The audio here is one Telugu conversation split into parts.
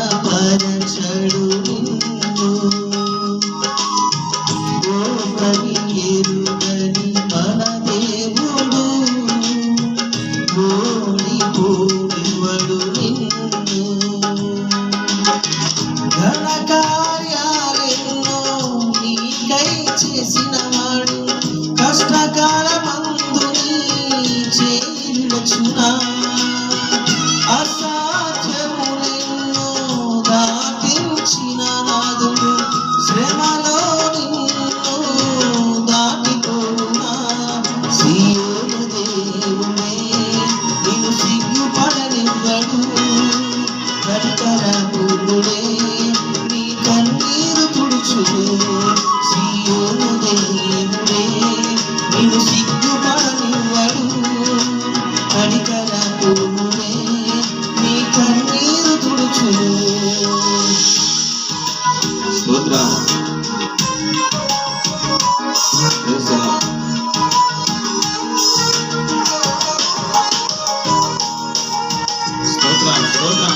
అవమానపరచడు నిన్ను గోపని ఎరుగని మన దేవుడు ఓడిపోనివ్వడు నిన్ను ఘన కార్యాలెన్నో నీకై చేసినవాడు కష్టకాలమందు నీ చేయి విడచునా అసాధ్యములెన్నో దాటించిన నాదుడు శ్రమలో నిన్ను దాటిపోనా సీయోను దేవుడే నిన్ను సిగ్గుపడనివ్వడు కనికరపూర్ణుడే నీ కన్నీరు తుడుచును సీయోను దేవుడే నిన్ను సిగ్గుపడనివ్వడు కనికరపూర్ణుడే నీ కన్నీరు తుడుచును. స్తోత్రం స్తోత్రం స్తోత్రం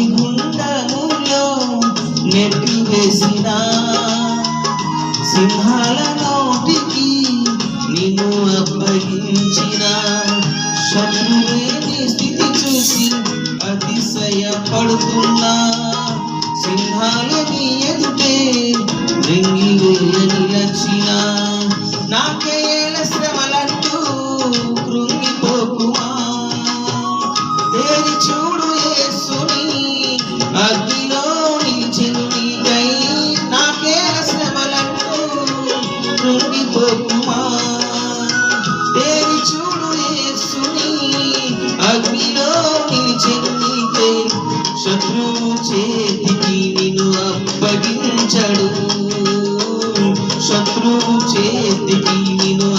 అగ్నిగుండములో నెట్టివేసిన సింహాల నోటికి నిన్ను అప్పగించిన శత్రులేని స్థితి చూసి అతిశయపడుతున్నా సింహాలని ఎదుటే మృంగివేయ నిలచిన నాకేల శ్రమలంటూ కృంగిపోకుమా తేరి చూడు యేసుని అగ్నిలో నిలిచెను నీకై నాకేల శ్రమలంటూ కృంగిపోకుమా తేరి చూడు యేసుని అగ్నిలో నిలిచెను నీకై శత్రువు చేతికి నిన్ను అప్పగించడు శత్రువు చేతికి నిన్ను